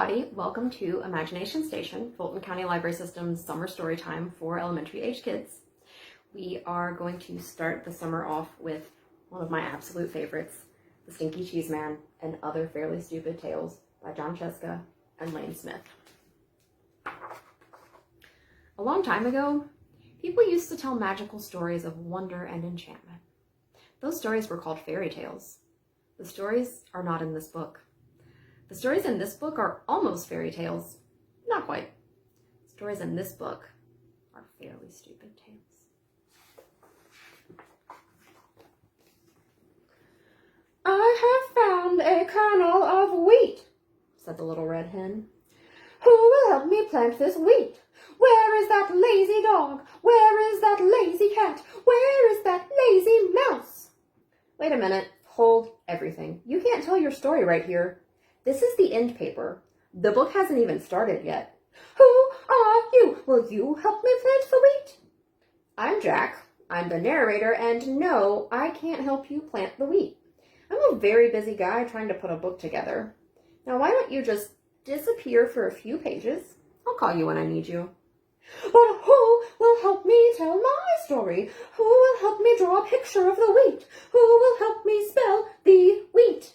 everybody. Welcome to Imagination Station, Fulton County Library System's summer story time for elementary age kids. We are going to start the summer off with one of my absolute favorites, The Stinky Cheese Man and Other Fairly Stupid Tales by John Cheska and Lane Smith. A long time ago, people used to tell magical stories of wonder and enchantment. Those stories were called fairy tales. The stories are not in this book. The stories in this book are almost fairy tales. Not quite. Stories in this book are fairly stupid tales. I have found a kernel of wheat, said the little red hen. Who will help me plant this wheat? Where is that lazy dog? Where is that lazy cat? Where is that lazy mouse? Wait a minute. Hold everything. You can't tell your story right here. This is the end paper. The book hasn't even started yet. Who are you? Will you help me plant the wheat? I'm Jack. I'm the narrator, and no, I can't help you plant the wheat. I'm a very busy guy trying to put a book together. Now, why don't you just disappear for a few pages? I'll call you when I need you. But who will help me tell my story? Who will help me draw a picture of the wheat? Who will help me spell the wheat?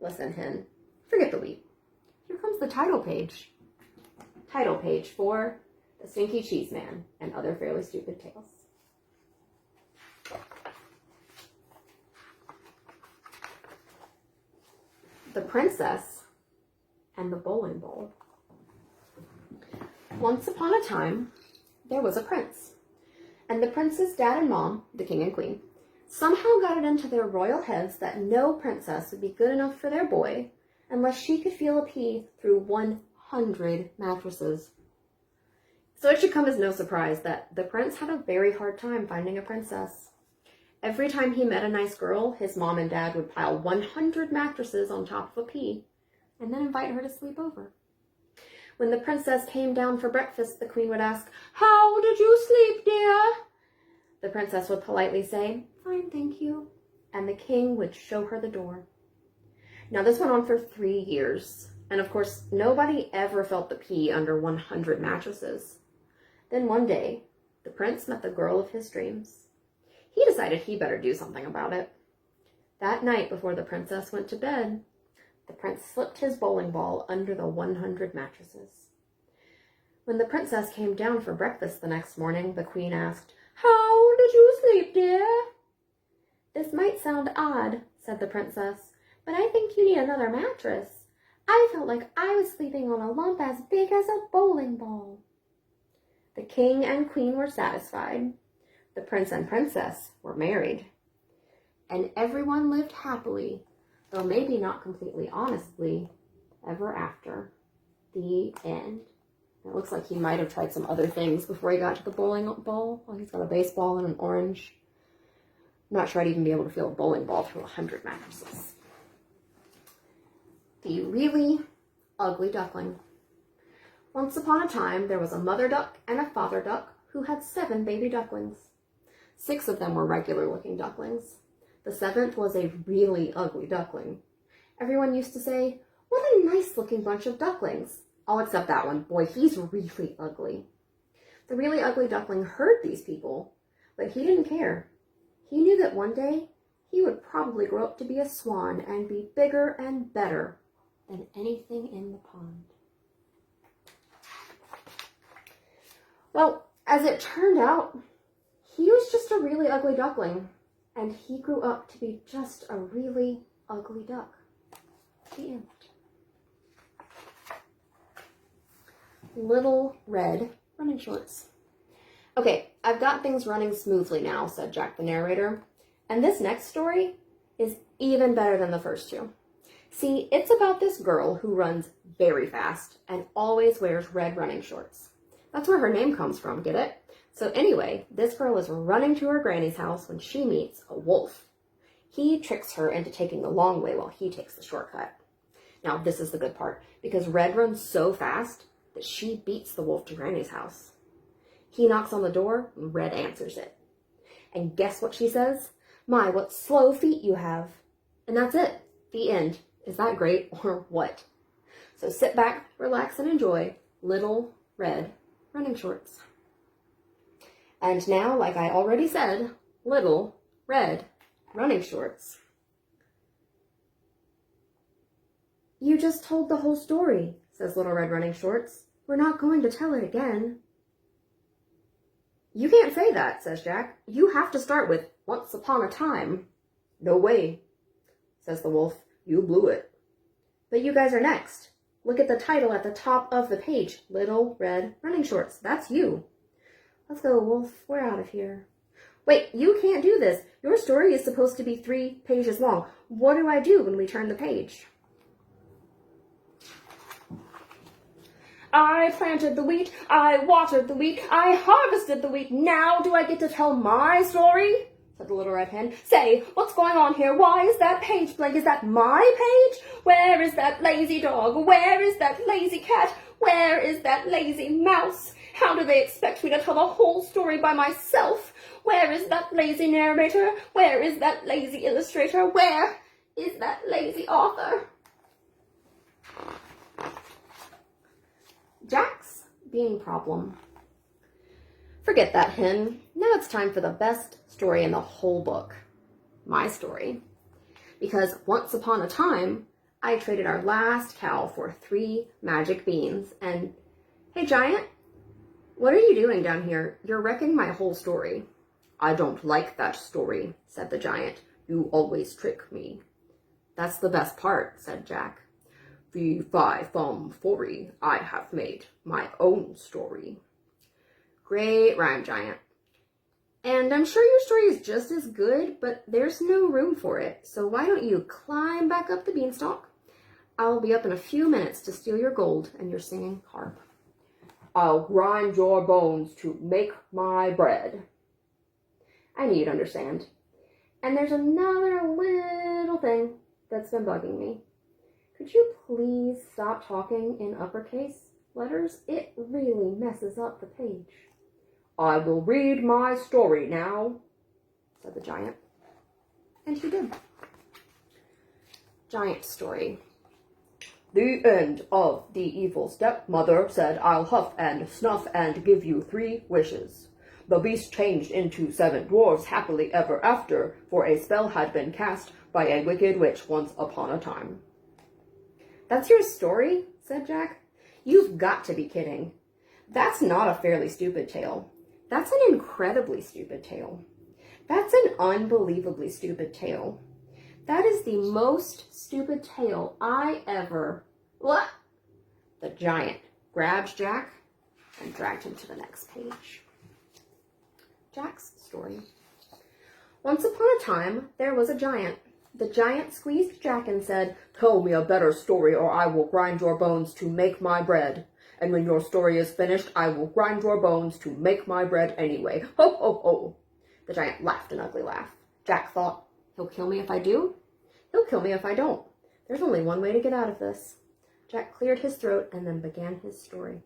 Listen, hen. Forget the wheat. Here comes the title page. Title page for The Stinky Cheese Man and Other Fairly Stupid Tales. The Princess and the Bowling Ball. Once upon a time, there was a prince. And the prince's dad and mom, the king and queen, somehow got it into their royal heads that no princess would be good enough for their boy unless she could feel a pea through 100 mattresses. So it should come as no surprise that the prince had a very hard time finding a princess. Every time he met a nice girl, his mom and dad would pile 100 mattresses on top of a pea and then invite her to sleep over. When the princess came down for breakfast, the queen would ask, "How did you sleep, dear?" The princess would politely say, "Fine, thank you." And the king would show her the door. Now, this went on for 3 years, and of course, nobody ever felt the pea under 100 mattresses. Then one day, the prince met the girl of his dreams. He decided he better do something about it. That night, before the princess went to bed, the prince slipped his bowling ball under the 100 mattresses. When the princess came down for breakfast the next morning, the queen asked, "How did you sleep, dear?" "This might sound odd," said the princess, "but I think you need another mattress. I felt like I was sleeping on a lump as big as a bowling ball." The king and queen were satisfied. The prince and princess were married. And everyone lived happily, though maybe not completely honestly, ever after. The end. It looks like he might have tried some other things before he got to the bowling ball. Well, he's got a baseball and an orange. I'm not sure I'd even be able to feel a bowling ball through 100 mattresses. The Really Ugly Duckling. Once upon a time, there was a mother duck and a father duck who had 7 baby ducklings. 6 of them were regular-looking ducklings. The 7th was a really ugly duckling. Everyone used to say, "What a nice-looking bunch of ducklings." All except that one. Boy, he's really ugly. The really ugly duckling heard these people, but he didn't care. He knew that one day he would probably grow up to be a swan and be bigger and better than anything in the pond. Well, as it turned out, he was just a really ugly duckling, and he grew up to be just a really ugly duck. The end. Little Red Running Shorts. "Okay, I've got things running smoothly now," said Jack the narrator. "And this next story is even better than the first 2. See, it's about this girl who runs very fast and always wears red running shorts. That's where her name comes from, get it? So anyway, this girl is running to her granny's house when she meets a wolf. He tricks her into taking the long way while he takes the shortcut. Now, this is the good part, because Red runs so fast that she beats the wolf to Granny's house. He knocks on the door, and Red answers it. And guess what she says? "My, what slow feet you have." And that's it. The end. Is that great or what? So sit back, relax, and enjoy Little Red Running Shorts. And now, like I already said, Little Red Running Shorts. You just told the whole story, says Little Red Running Shorts. We're not going to tell it again. You can't say that, says Jack. You have to start with once upon a time. No way, says the wolf. You blew it. But you guys are next. Look at the title at the top of the page. Little Red Running Shorts. That's you. Let's go, wolf. We're out of here. Wait, you can't do this. Your story is supposed to be 3 pages long. What do I do when we turn the page? I planted the wheat, I watered the wheat, I harvested the wheat. Now do I get to tell my story? Said the little red hen. Say, what's going on here? Why is that page blank? Is that my page? Where is that lazy dog? Where is that lazy cat? Where is that lazy mouse? How do they expect me to tell the whole story by myself? Where is that lazy narrator? Where is that lazy illustrator? Where is that lazy author? Jack's being problem. Forget that, hen. Now it's time for the best story in the whole book. My story. Because once upon a time, I traded our last cow for 3 magic beans. And, hey, Giant, what are you doing down here? You're wrecking my whole story. I don't like that story, said the giant. You always trick me. That's the best part, said Jack. Fee, fi, fum, forry, I have made my own story. Great rhyme, Giant. And I'm sure your story is just as good, but there's no room for it. So why don't you climb back up the beanstalk? I'll be up in a few minutes to steal your gold and your singing harp. I'll grind your bones to make my bread. I knew you'd understand. And there's another little thing that's been bugging me. Could you please stop talking in uppercase letters? It really messes up the page. I will read my story now, said the giant. And he did. Giant story. The end of the evil stepmother said, I'll huff and snuff and give you 3 wishes. The beast changed into 7 dwarves happily ever after, for a spell had been cast by a wicked witch once upon a time. That's your story? Said Jack. You've got to be kidding. That's not a fairly stupid tale. That's an incredibly stupid tale. That's an unbelievably stupid tale. That is the most stupid tale I ever... What? The giant grabbed Jack and dragged him to the next page. Jack's story. Once upon a time, there was a giant. The giant squeezed Jack and said, Tell me a better story, or I will grind your bones to make my bread. And when your story is finished, I will grind your bones to make my bread anyway. Ho, ho, ho. The giant laughed an ugly laugh. Jack thought, He'll kill me if I do. He'll kill me if I don't. There's only one way to get out of this. Jack cleared his throat and then began his story.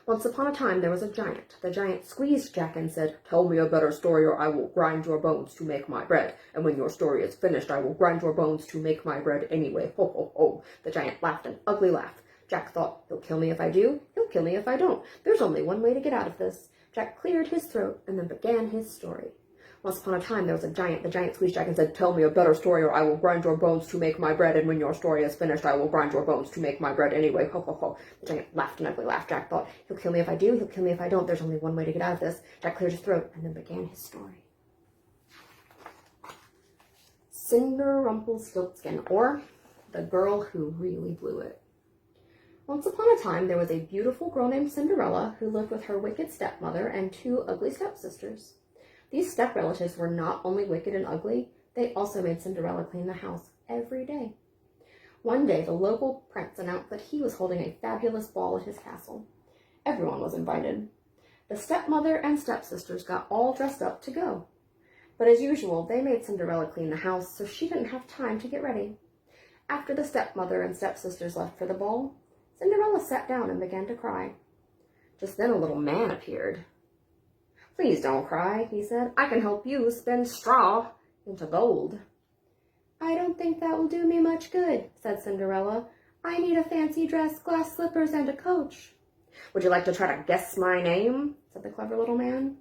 Once upon a time, there was a giant. The giant squeezed Jack and said, Tell me a better story, or I will grind your bones to make my bread. And when your story is finished, I will grind your bones to make my bread anyway. Ho, ho, ho. The giant laughed an ugly laugh. Jack thought, He'll kill me if I do. He'll kill me if I don't. There's only one way to get out of this. Jack cleared his throat and then began his story. Once upon a time, there was a giant. The giant squeezed Jack and said, Tell me a better story, or I will grind your bones to make my bread. And when your story is finished, I will grind your bones to make my bread anyway. Ho, ho, ho. The giant laughed an ugly laugh. Jack thought, He'll kill me if I do. He'll kill me if I don't. There's only one way to get out of this. Jack cleared his throat and then began his story. Cinderumpelstiltskin, or The Girl Who Really Blew It. Once upon a time, there was a beautiful girl named Cinderella who lived with her wicked stepmother and 2 ugly stepsisters. These step-relatives were not only wicked and ugly, they also made Cinderella clean the house every day. One day, the local prince announced that he was holding a fabulous ball at his castle. Everyone was invited. The stepmother and stepsisters got all dressed up to go. But as usual, they made Cinderella clean the house, so she didn't have time to get ready. After the stepmother and stepsisters left for the ball, Cinderella sat down and began to cry. Just then a little man appeared. Please don't cry, he said. I can help you spin straw into gold. I don't think that will do me much good, said Cinderella. I need a fancy dress, glass slippers, and a coach. Would you like to try to guess my name? Said the clever little man.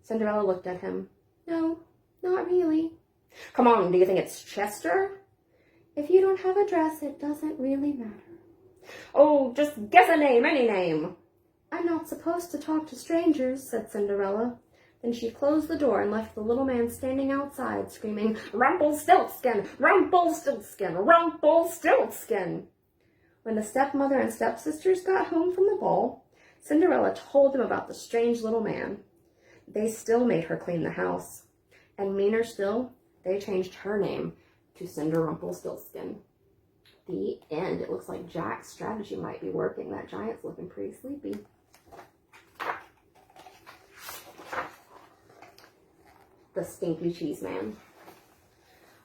Cinderella looked at him. No, not really. Come on, do you think it's Chester? If you don't have a dress, it doesn't really matter. Oh, just guess a name, any name. I'm not supposed to talk to strangers, said Cinderella. Then she closed the door and left the little man standing outside, screaming, Rumpelstiltskin, Rumpelstiltskin, Rumpelstiltskin. When the stepmother and stepsisters got home from the ball, Cinderella told them about the strange little man. They still made her clean the house. And meaner still, they changed her name to Cinderumpelstiltskin. The end. It looks like Jack's strategy might be working. That giant's looking pretty sleepy. The Stinky Cheese Man.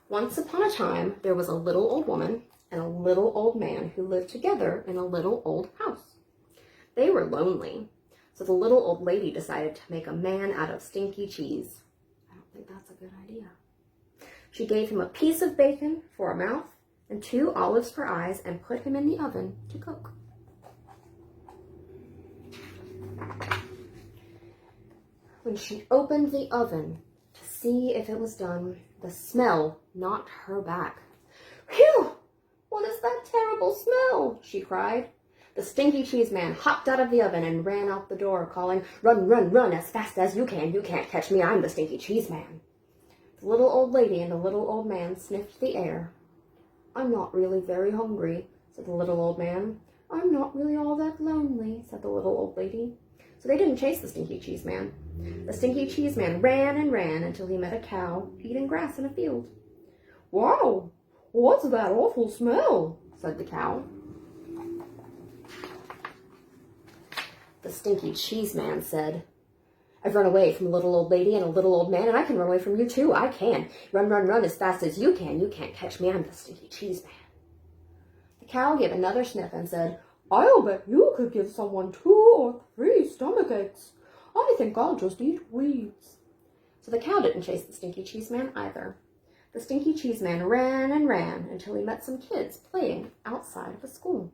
Once upon a time, there was a little old woman and a little old man who lived together in a little old house. They were lonely, so the little old lady decided to make a man out of stinky cheese. I don't think that's a good idea. She gave him a piece of bacon for a mouth and 2 olives for eyes and put him in the oven to cook. When she opened the oven to see if it was done, the smell knocked her back. Phew! What is that terrible smell? She cried. The Stinky Cheese Man hopped out of the oven and ran out the door, calling, Run, run, run as fast as you can. You can't catch me. I'm the Stinky Cheese Man. The little old lady and the little old man sniffed the air. I'm not really very hungry, said the little old man. I'm not really all that lonely, said the little old lady. So they didn't chase the Stinky Cheese Man. The Stinky Cheese Man ran and ran until he met a cow eating grass in a field. Wow, what's that awful smell? Said the cow. The Stinky Cheese Man said, I've run away from a little old lady and a little old man, and I can run away from you too. I can. Run, run, run as fast as you can. You can't catch me. I'm the Stinky Cheese Man. The cow gave another sniff and said, I'll bet you could give someone 2 or 3 stomach aches. I think I'll just eat weeds. So the cow didn't chase the Stinky Cheese Man either. The Stinky Cheese Man ran and ran until he met some kids playing outside of a school.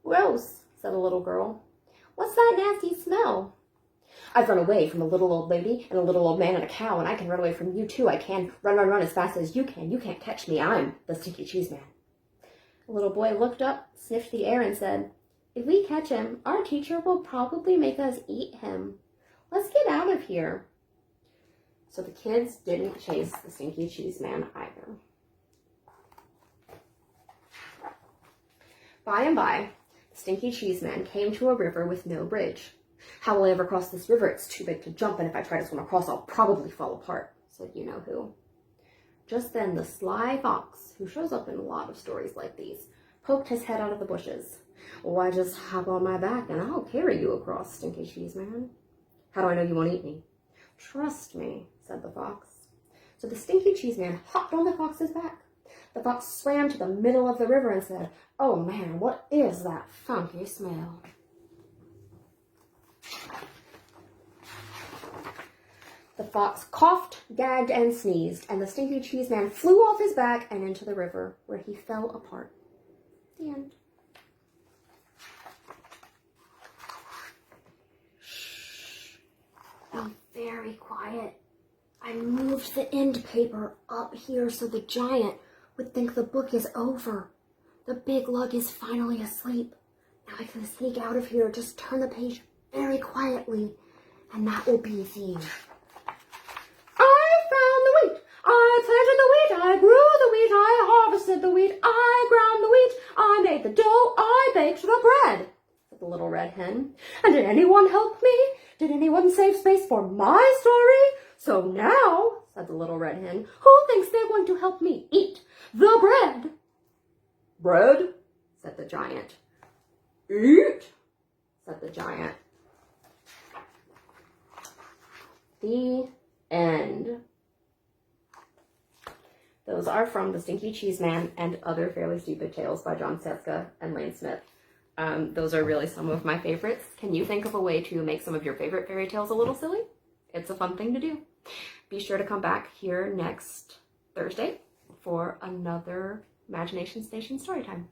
Gross, said a little girl. What's that nasty smell? I've run away from a little old lady and a little old man and a cow, and I can run away from you too. I can. Run, run, run as fast as you can. You can't catch me. I'm the Stinky Cheese Man. The little boy looked up, sniffed the air, and said, If we catch him, our teacher will probably make us eat him. Let's get out of here. So the kids didn't chase the Stinky Cheese Man either. By and by, the Stinky Cheese Man came to a river with no bridge. How will I ever cross this river? It's too big to jump, and if I try to swim across, I'll probably fall apart, said you-know-who. Just then, the sly fox, who shows up in a lot of stories like these, poked his head out of the bushes. Why, just hop on my back, and I'll carry you across, Stinky Cheese Man. How do I know you won't eat me? Trust me, said the fox. So the Stinky Cheese Man hopped on the fox's back. The fox swam to the middle of the river and said, Oh man, what is that funky smell? The fox coughed, gagged, and sneezed, and the Stinky Cheese Man flew off his back and into the river, where he fell apart. The end. Shh. Be very quiet. I moved the end paper up here so the giant would think the book is over. The big lug is finally asleep. Now I can sneak out of here, just turn the page very quietly, and that will be the I planted the wheat, I grew the wheat, I harvested the wheat, I ground the wheat, I made the dough, I baked the bread, said the little red hen. And did anyone help me? Did anyone save space for my story? So now, said the little red hen, who thinks they're going to help me eat the bread? Bread, said the giant. Eat, said the giant. The end. Those are from The Stinky Cheese Man and Other Fairly Stupid Tales by John Seska and Lane Smith. Those are really some of my favorites. Can you think of a way to make some of your favorite fairy tales a little silly? It's a fun thing to do. Be sure to come back here next Thursday for another Imagination Station Storytime.